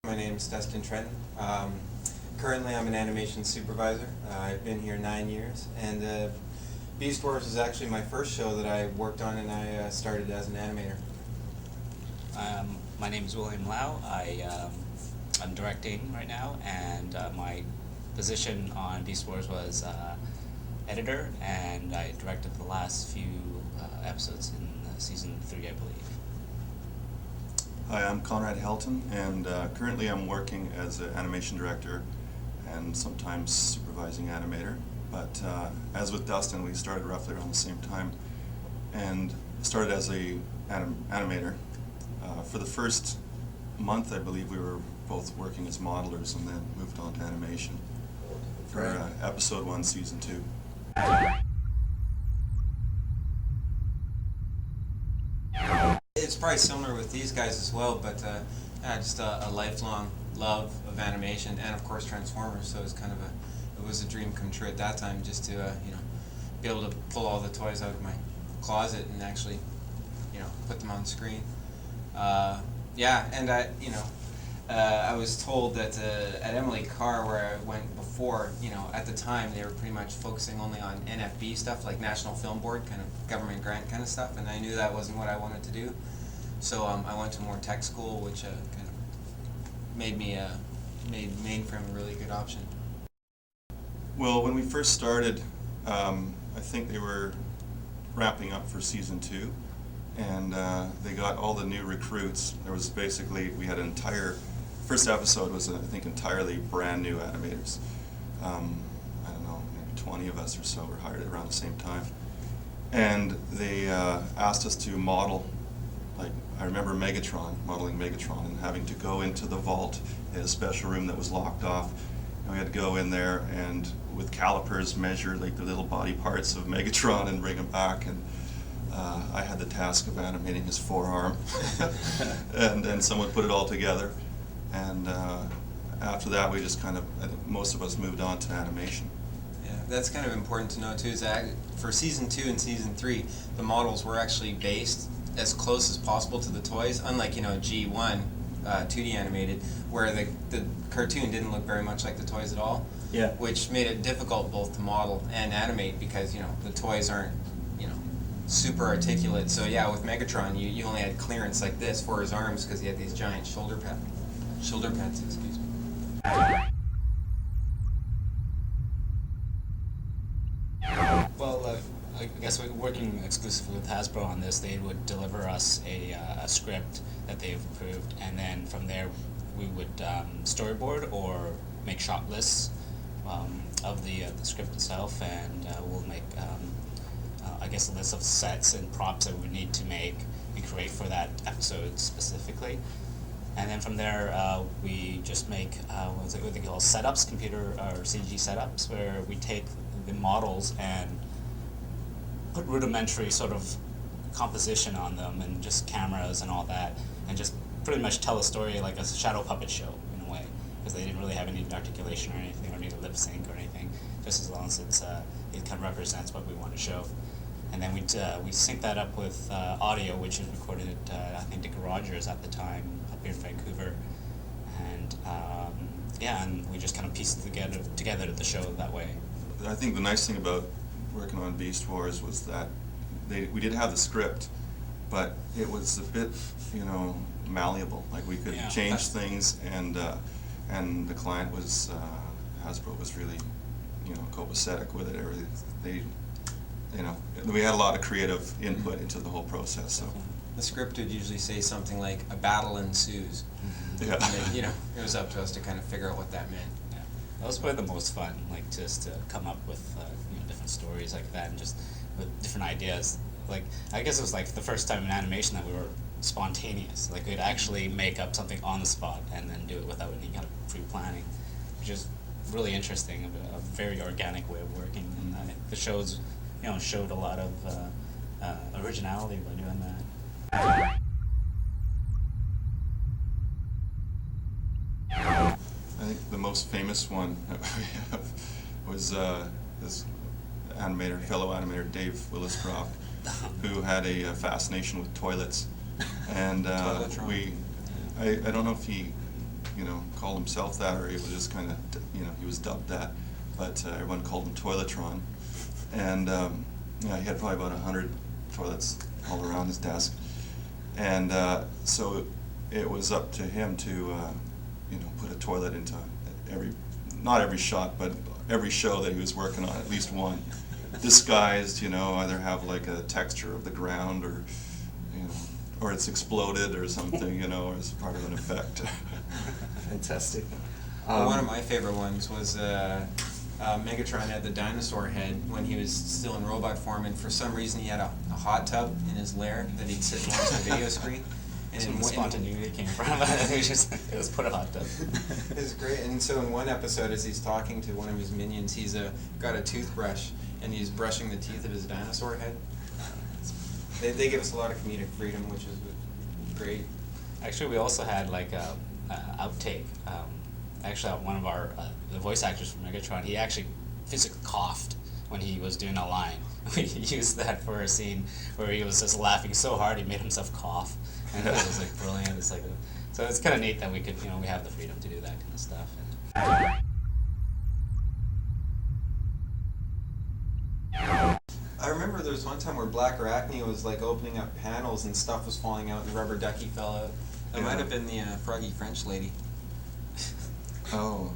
My name is Dustin Trenton. Currently I'm an animation supervisor. I've been here 9 years, and Beast Wars is actually my first show that I worked on, and I started as an animator. My name is William Lau. I'm directing right now, and my position on Beast Wars was editor, and I directed the last few episodes in season 3, I believe. Hi, I'm Conrad Helton, and currently I'm working as an animation director and sometimes supervising animator. But as with Dustin, we started roughly around the same time and started as a animator. For the first month, I believe, we were both working as modelers and then moved on to animation for episode 1, season 2. It's probably similar with these guys as well, but just a lifelong love of animation and of course Transformers. So it was a dream come true at that time, just to be able to pull all the toys out of my closet and actually put them on screen. I was told that at Emily Carr, where I went before, at the time they were pretty much focusing only on NFB stuff, like National Film Board, kind of government grant kind of stuff, and I knew that wasn't what I wanted to do. So I went to more tech school, which kind of made mainframe a really good option. Well, when we first started, I think they were wrapping up for season 2, and they got all the new recruits. There was basically, we had an entire, first episode was I think entirely brand new animators. I don't know, maybe 20 of us or so were hired around the same time. And they asked us to model, like, I remember modeling Megatron, and having to go into the vault in a special room that was locked off. And we had to go in there and with calipers measure like the little body parts of Megatron and bring them back. And I had the task of animating his forearm, and then someone put it all together. And after that, we just I think most of us moved on to animation. Yeah, that's kind of important to know too, is that for season 2 and season 3, the models were actually based as close as possible to the toys, unlike G1, 2D animated, where the cartoon didn't look very much like the toys at all. Yeah. Which made it difficult both to model and animate, because the toys aren't super articulate. So yeah, with Megatron, you only had clearance like this for his arms because he had these giant shoulder pads. Excuse me. Well, I guess we're working exclusively with Hasbro on this. They would deliver us a script that they've approved, and then from there we would storyboard or make shot lists of the script itself, and we'll make I guess a list of sets and props that we need to make and create for that episode specifically. And then from there, we just make what they call setups, computer or CG setups, where we take the models and put rudimentary sort of composition on them and just cameras and all that, and just pretty much tell a story like a shadow puppet show in a way, because they didn't really have any articulation or anything, or need to lip sync or anything, just as long as it kind of represents what we want to show. And then we sync that up with audio, which is recorded at I think Dick Rogers at the time up here in Vancouver, and and we just kind of piece it together the show that way. I think the nice thing about working on Beast Wars was that we did have the script, but it was a bit malleable. Like we could change things, and the client was Hasbro was really copacetic with it. We had a lot of creative input into the whole process. So The script would usually say something like "a battle ensues." yeah. And then, it was up to us to kind of figure out what that meant. Yeah, that was probably the most fun, like just to come up with different stories like that, and just with different ideas. Like I guess it was like the first time in animation that we were spontaneous. Like we'd actually make up something on the spot and then do it without any kind of pre-planning, which is really interesting. A very organic way of working, and I think the shows showed a lot of originality by doing that. I think the most famous one that we have was this fellow animator Dave Williscroft, who had a fascination with toilets, and I don't know if he called himself that, or he was just kind of, he was dubbed that, but everyone called him Toiletron. And he had probably about 100 toilets all around his desk. And so it was up to him to, put a toilet into not every shot, but every show that he was working on, at least one. Disguised, either have like a texture of the ground, or, or it's exploded or something, or as part of an effect. Fantastic. Well, one of my favorite ones was Megatron had the dinosaur head when he was still in robot form, and for some reason he had a hot tub in his lair that he'd sit and watch the video screen. That's where the spontaneity came from. It was put a hot tub. It was great. And so in one episode, as he's talking to one of his minions, he's got a toothbrush, and he's brushing the teeth of his dinosaur head. They give us a lot of comedic freedom, which is great. Actually, we also had like a outtake. Actually, one of our the voice actors from Megatron, he actually physically coughed when he was doing a line. We used that for a scene where he was just laughing so hard he made himself cough, and it was like brilliant. It's like so it's kind of neat that we could we have the freedom to do that kind of stuff. I remember there was one time where Black Arachne was like opening up panels and stuff was falling out and the rubber ducky fell out. That might have been the Froggy French lady. Oh,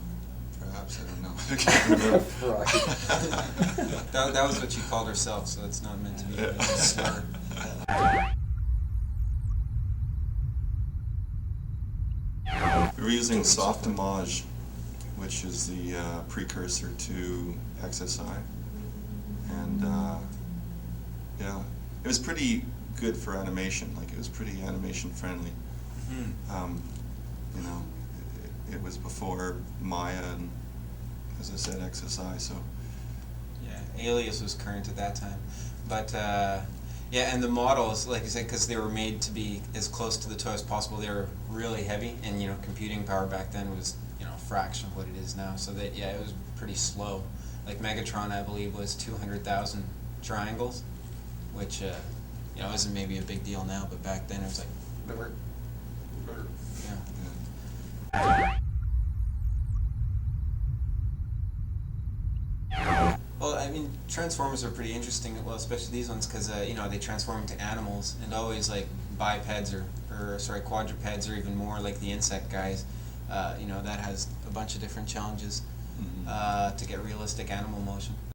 perhaps, I don't know. I can't remember. That was what she called herself, so it's not meant to be a slur. We were using Softimage, which is the precursor to XSI. And yeah, it was pretty good for animation. Like, it was pretty animation friendly. Mm-hmm. It was before Maya and, as I said, XSI. So Yeah, Alias was current at that time. But yeah, and the models, like I said, because they were made to be as close to the toy as possible, they were really heavy, and computing power back then was a fraction of what it is now. So that it was pretty slow. Like Megatron, I believe, was 200,000 triangles, which isn't maybe a big deal now, but back then it was like, yeah. Well, I mean, Transformers are pretty interesting. Well, especially these ones, because they transform into animals, and always like bipeds or quadrupeds, or even more like the insect guys. That has a bunch of different challenges to get realistic animal motion.